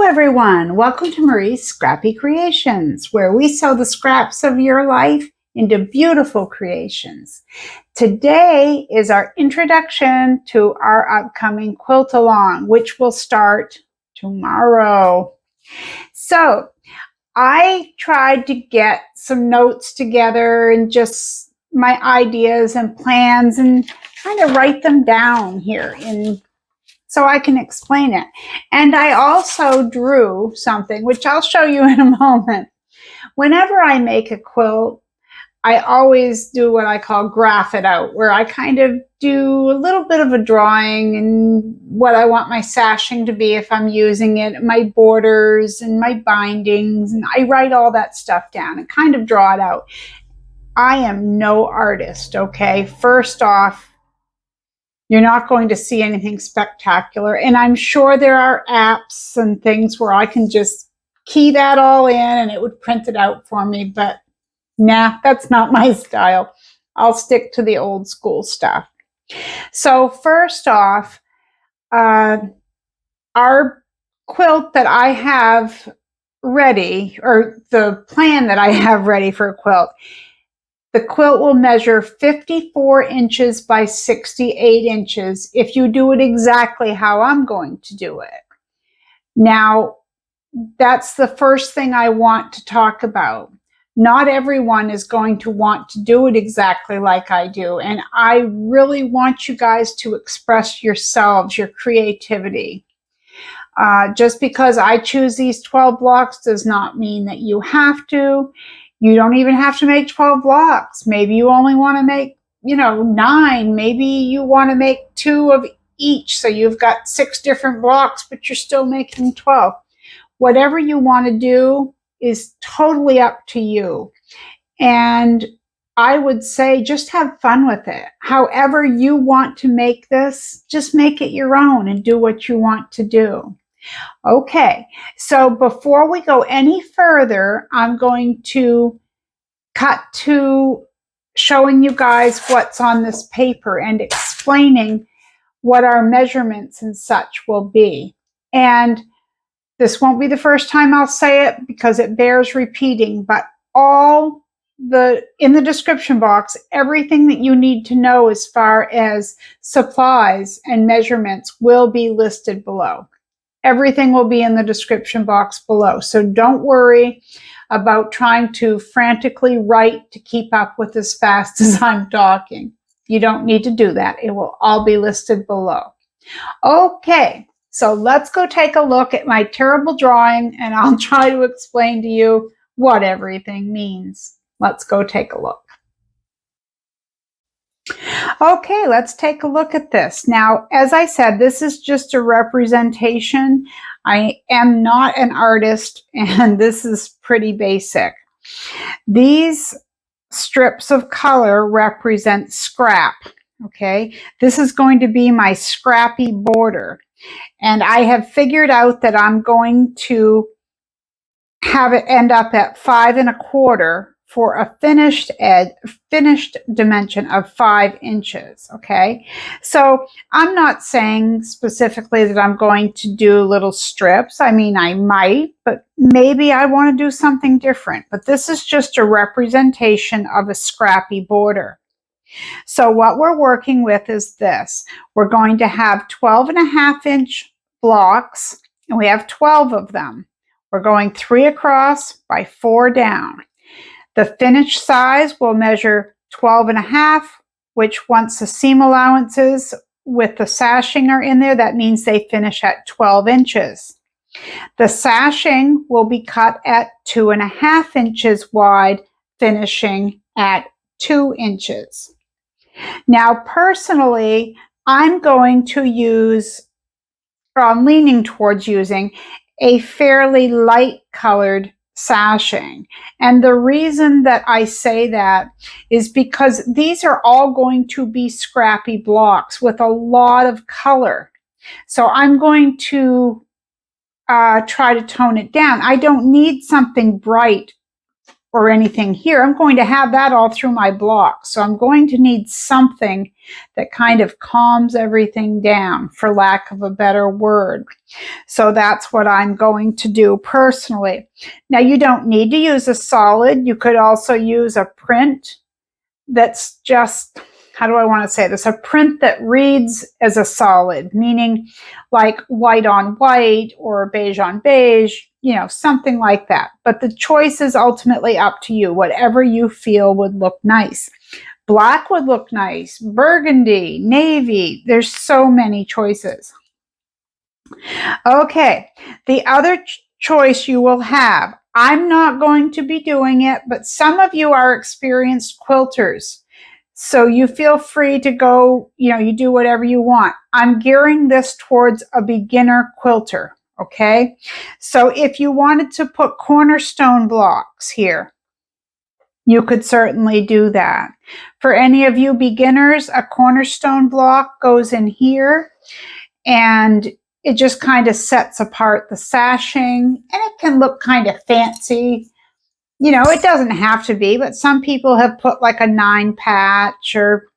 everyone, welcome to Marie's Scrappy Creations, where we sew the scraps of your life into beautiful creations. Today is our introduction to our upcoming quilt along, which will start tomorrow. So I tried to get some notes together and just my ideas and plans and kind of write them down here so I can explain it. And I also drew something, which I'll show you in a moment. Whenever I make a quilt, I always do what I call graph it out, where I kind of do a little bit of a drawing and what I want my sashing to be if I'm using it, my borders and my bindings, and I write all that stuff down and kind of draw it out. I am no artist, okay? First off, you're not going to see anything spectacular. And I'm sure there are apps and things where I can just key that all in and it would print it out for me. But nah, that's not my style. I'll stick to the old school stuff. So first off, our quilt that I have ready, or the plan that I have ready for a quilt, the quilt will measure 54 inches by 68 inches if you do it exactly how I'm going to do it. Now, that's the first thing I want to talk about. Not everyone is going to want to do it exactly like I do, and I really want you guys to express yourselves, your creativity. Just because I choose these 12 blocks does not mean that you have to. You don't even have to make 12 blocks. Maybe you only want to make, 9. Maybe you want to make 2 of each. So you've got 6 different blocks, but you're still making 12. Whatever you want to do is totally up to you. And I would say just have fun with it. However you want to make this, just make it your own and do what you want to do. Okay, so before we go any further, I'm going to cut to showing you guys what's on this paper and explaining what our measurements and such will be. And this won't be the first time I'll say it because it bears repeating, but in the description box, everything that you need to know as far as supplies and measurements will be listed below. Everything will be in the description box below. So don't worry about trying to frantically write to keep up with as fast as I'm talking. You don't need to do that. It will all be listed below. Okay, so let's go take a look at my terrible drawing and I'll try to explain to you what everything means. Let's go take a look. Okay, let's take a look at this. Now, as I said, this is just a representation. I am not an artist, and this is pretty basic. These strips of color represent scrap, okay? This is going to be my scrappy border, and I have figured out that I'm going to have it end up at 5 1/4 for a finished dimension of 5 inches, okay? So I'm not saying specifically that I'm going to do little strips. I mean, I might, but maybe I want to do something different. But this is just a representation of a scrappy border. So what we're working with is this. We're going to have 12.5-inch blocks, and we have 12 of them. We're going 3 across by 4 down. The finished size will measure 12.5, which once the seam allowances with the sashing are in there, that means they finish at 12 inches. The sashing will be cut at 2.5 inches wide, finishing at 2 inches. Now, personally, I'm going to use, or I'm leaning towards using, a fairly light colored sashing. And the reason that I say that is because these are all going to be scrappy blocks with a lot of color. So I'm going to try to tone it down. I don't need something bright or anything here. I'm going to have that all through my block. So I'm going to need something that kind of calms everything down, for lack of a better word. So that's what I'm going to do personally. Now, you don't need to use a solid. You could also use a print that's just, how do I want to say this? A print that reads as a solid, meaning like white on white or beige on beige, you know, something like that. But the choice is ultimately up to you, whatever you feel would look nice. Black would look nice, burgundy, navy, there's so many choices. Okay, the other choice you will have, I'm not going to be doing it, but some of you are experienced quilters. So you feel free to go, you know, you do whatever you want. I'm gearing this towards a beginner quilter, okay? So if you wanted to put cornerstone blocks here, you could certainly do that. For any of you beginners, a cornerstone block goes in here, and it just kind of sets apart the sashing, and it can look kind of fancy. You know, it doesn't have to be, but some people have put like a 9 patch, or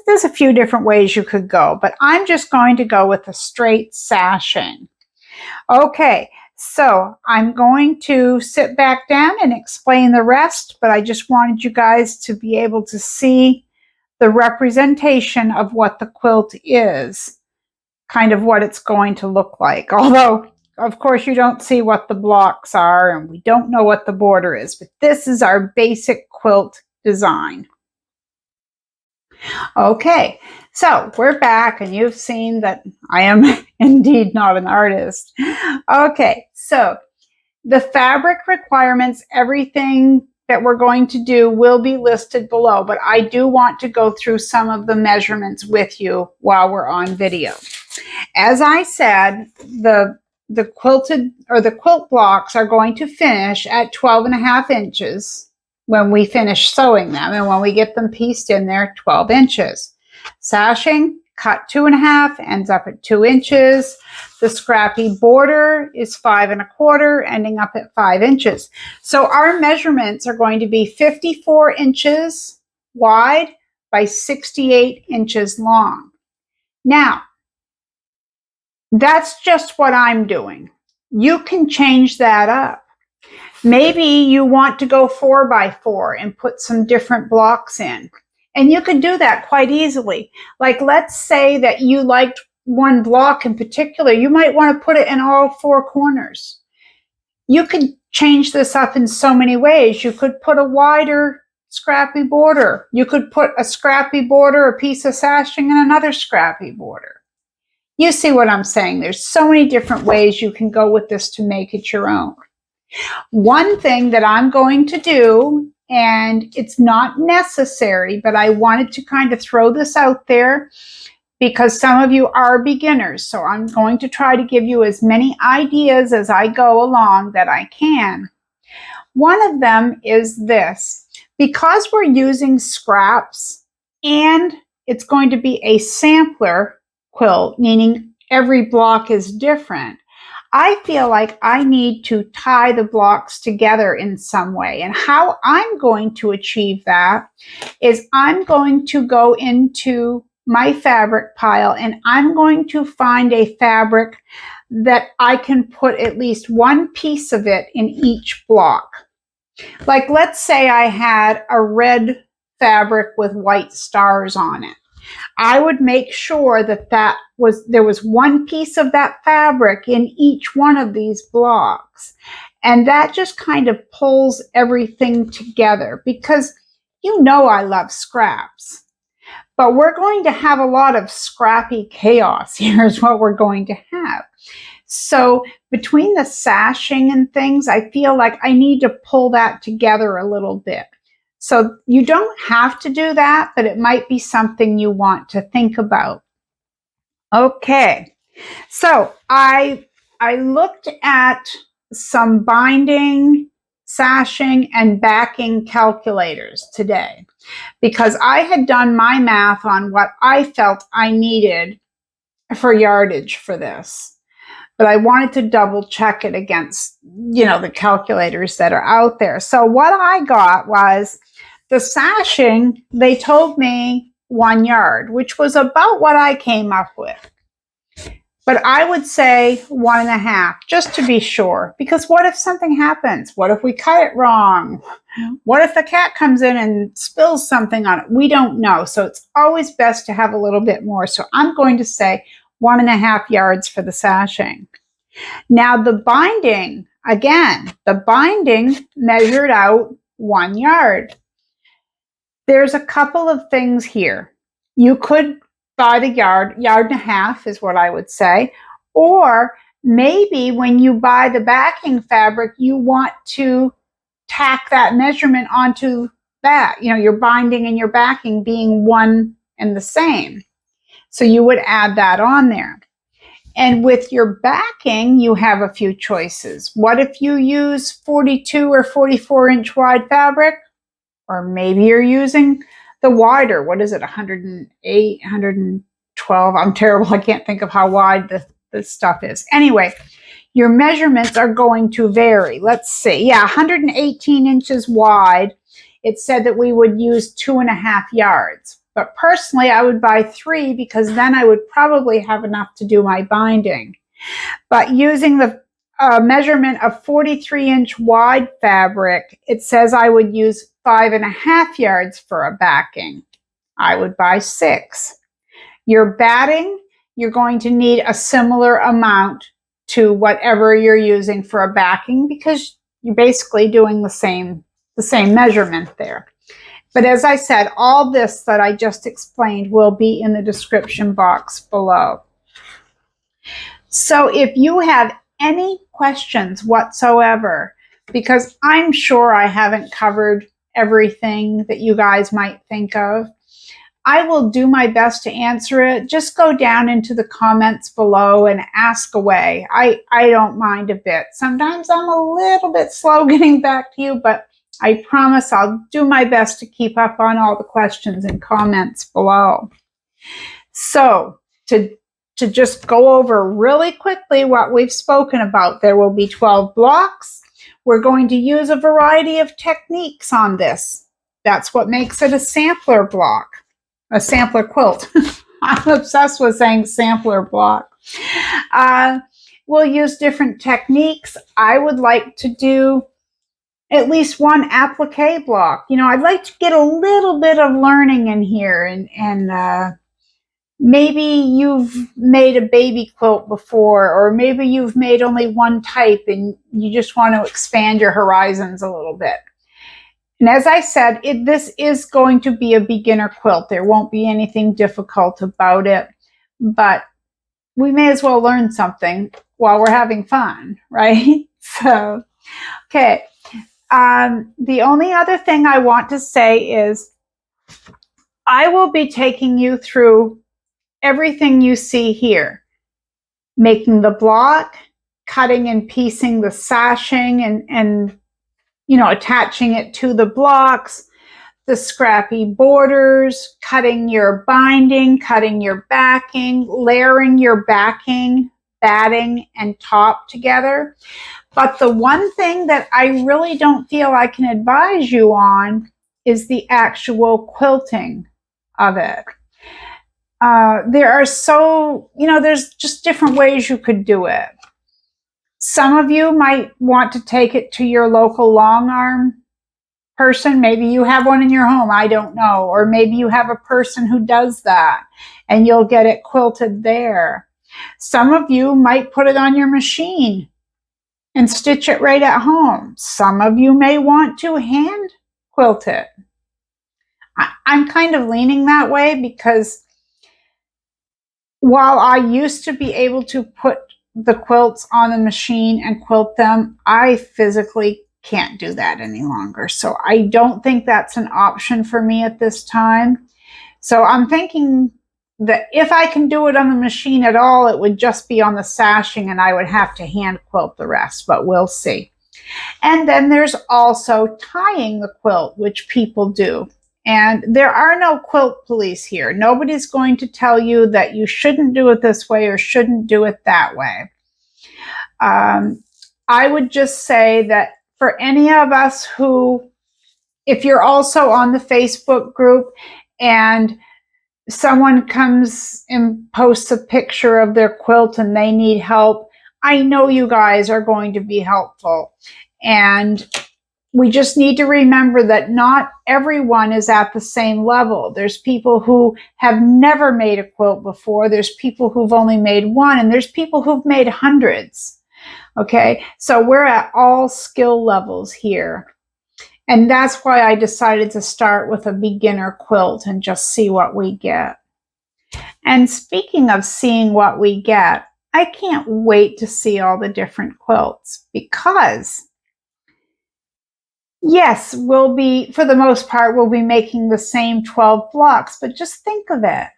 there's a few different ways you could go, but I'm just going to go with a straight sashing. Okay, so I'm going to sit back down and explain the rest, but I just wanted you guys to be able to see the representation of what the quilt is, kind of what it's going to look like. Although, of course, you don't see what the blocks are, and we don't know what the border is, but this is our basic quilt design. Okay, so we're back, and you've seen that I am indeed not an artist. Okay, so the fabric requirements, everything that we're going to do will be listed below, but I do want to go through some of the measurements with you while we're on video. As I said, the quilted or the quilt blocks are going to finish at 12.5 inches when we finish sewing them, and when we get them pieced in there, 12 inches. Sashing, cut 2.5, ends up at 2 inches. The scrappy border is 5.25, ending up at 5 inches. So our measurements are going to be 54 inches wide by 68 inches long. Now, that's just what I'm doing. You can change that up. Maybe you want to go 4x4 and put some different blocks in. And you can do that quite easily. Like, let's say that you liked one block in particular. You might want to put it in all 4 corners. You could change this up in so many ways. You could put a wider scrappy border. You could put a scrappy border, a piece of sashing, and another scrappy border. You see what I'm saying? There's so many different ways you can go with this to make it your own. One thing that I'm going to do, and it's not necessary, but I wanted to kind of throw this out there because some of you are beginners. So I'm going to try to give you as many ideas as I go along that I can. One of them is this. Because we're using scraps and it's going to be a sampler quilt, meaning every block is different, I feel like I need to tie the blocks together in some way. And how I'm going to achieve that is I'm going to go into my fabric pile and I'm going to find a fabric that I can put at least one piece of it in each block. Like, let's say I had a red fabric with white stars on it. I would make sure that there was one piece of that fabric in each one of these blocks. And that just kind of pulls everything together, because you know I love scraps. But we're going to have a lot of scrappy chaos. Here's what we're going to have. So between the sashing and things, I feel like I need to pull that together a little bit. So you don't have to do that, but it might be something you want to think about. Okay, so I looked at some binding, sashing, and backing calculators today because I had done my math on what I felt I needed for yardage for this. but I wanted to double check it against, the calculators that are out there. So what I got was the sashing, they told me 1 yard, which was about what I came up with. But I would say 1.5, just to be sure, because what if something happens? What if we cut it wrong? What if the cat comes in and spills something on it? We don't know. So it's always best to have a little bit more. So I'm going to say 1.5 yards for the sashing. Now the binding, again, the binding measured out 1 yard. There's a couple of things here. You could buy the yard and a half is what I would say. Or maybe when you buy the backing fabric, you want to tack that measurement onto that, your binding and your backing being one and the same. So you would add that on there. And with your backing, you have a few choices. What if you use 42 or 44 inch wide fabric? Or maybe you're using the wider, what is it, 108, 112? I'm terrible. I can't think of how wide the stuff is. Anyway, your measurements are going to vary. Let's see. Yeah, 118 inches wide. It said that we would use 2.5 yards. But personally, I would buy 3 because then I would probably have enough to do my binding. But using the measurement of 43-inch wide fabric, it says I would use 5.5 yards for a backing. I would buy 6. Your batting, you're going to need a similar amount to whatever you're using for a backing because you're basically doing the same measurement there. But as I said, all this that I just explained will be in the description box below. So if you have any questions whatsoever, because I'm sure I haven't covered everything that you guys might think of, I will do my best to answer it. Just go down into the comments below and ask away. I don't mind a bit. Sometimes I'm a little bit slow getting back to you, but I promise I'll do my best to keep up on all the questions and comments below. So to just go over really quickly what we've spoken about, there will be 12 blocks. We're going to use a variety of techniques on this. That's what makes it a sampler block, a sampler quilt. I'm obsessed with saying sampler block. We'll use different techniques. I would like to do at least one applique block. I'd like to get a little bit of learning in here and maybe you've made a baby quilt before, or maybe you've made only one type and you just want to expand your horizons a little bit. And as I said, this is going to be a beginner quilt. There won't be anything difficult about it, but we may as well learn something while we're having fun, right? So, okay. The only other thing I want to say is I will be taking you through everything you see here, making the block, cutting and piecing the sashing and attaching it to the blocks, the scrappy borders, cutting your binding, cutting your backing, layering your backing, batting, and top together. But the one thing that I really don't feel I can advise you on is the actual quilting of it. There's just different ways you could do it. Some of you might want to take it to your local long arm person. Maybe you have one in your home, I don't know. Or maybe you have a person who does that and you'll get it quilted there. Some of you might put it on your machine and stitch it right at home. Some of you may want to hand quilt it. I'm kind of leaning that way because while I used to be able to put the quilts on the machine and quilt them, I physically can't do that any longer. So I don't think that's an option for me at this time. So I'm thinking that if I can do it on the machine at all, it would just be on the sashing and I would have to hand quilt the rest, but we'll see. And then there's also tying the quilt, which people do. And there are no quilt police here. Nobody's going to tell you that you shouldn't do it this way or shouldn't do it that way. I would just say that for any of us who, if you're also on the Facebook group and someone comes and posts a picture of their quilt and they need help, I know you guys are going to be helpful. And we just need to remember that not everyone is at the same level. There's people who have never made a quilt before. There's people who've only made one, and there's people who've made hundreds. Okay, so we're at all skill levels here. And that's why I decided to start with a beginner quilt and just see what we get. And speaking of seeing what we get, I can't wait to see all the different quilts because yes, we'll be, for the most part, we'll be making the same 12 blocks, but just think of it.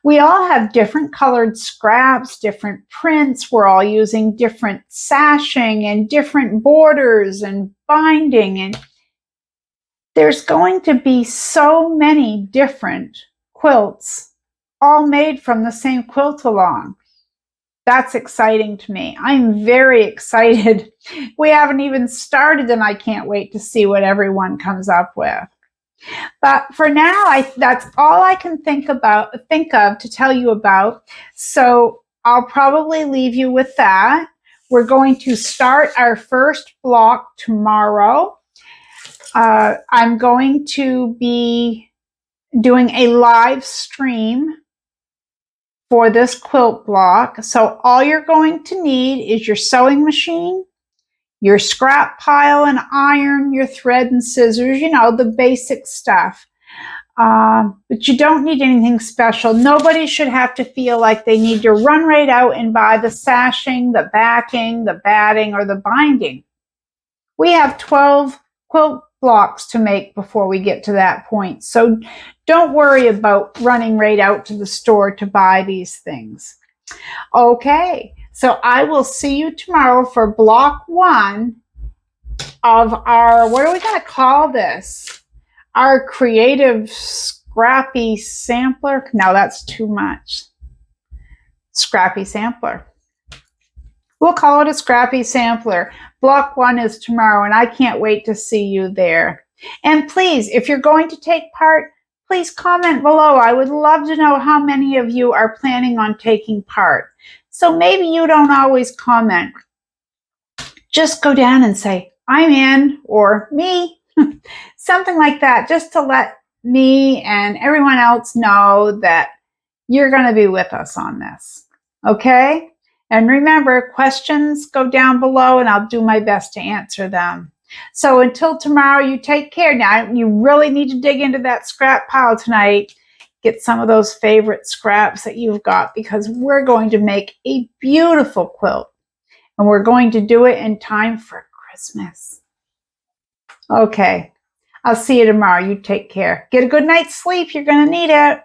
We all have different colored scraps, different prints. We're all using different sashing and different borders and binding. And there's going to be so many different quilts, all made from the same quilt along. That's exciting to me. I'm very excited. We haven't even started and I can't wait to see what everyone comes up with. But for now, that's all I can think of to tell you about. So I'll probably leave you with that. We're going to start our first block tomorrow. I'm going to be doing a live stream for this quilt block. So all you're going to need is your sewing machine, your scrap pile and iron, your thread and scissors, you know, the basic stuff. But you don't need anything special. Nobody should have to feel like they need to run right out and buy the sashing, the backing, the batting, or the binding. We have 12 quilt blocks to make before we get to that point. So don't worry about running right out to the store to buy these things. Okay, so I will see you tomorrow for block 1 of our, what are we going to call this? Our creative Scrappy Sampler. No, that's too much. Scrappy Sampler. We'll call it a Scrappy Sampler. Block 1 is tomorrow, and I can't wait to see you there. And please, if you're going to take part, please comment below. I would love to know how many of you are planning on taking part. So maybe you don't always comment. Just go down and say, I'm in, or me, something like that, just to let me and everyone else know that you're going to be with us on this. Okay? And remember, questions go down below and I'll do my best to answer them. So until tomorrow, you take care. Now, you really need to dig into that scrap pile tonight. Get some of those favorite scraps that you've got because we're going to make a beautiful quilt. And we're going to do it in time for Christmas. Okay. I'll see you tomorrow. You take care. Get a good night's sleep. You're going to need it.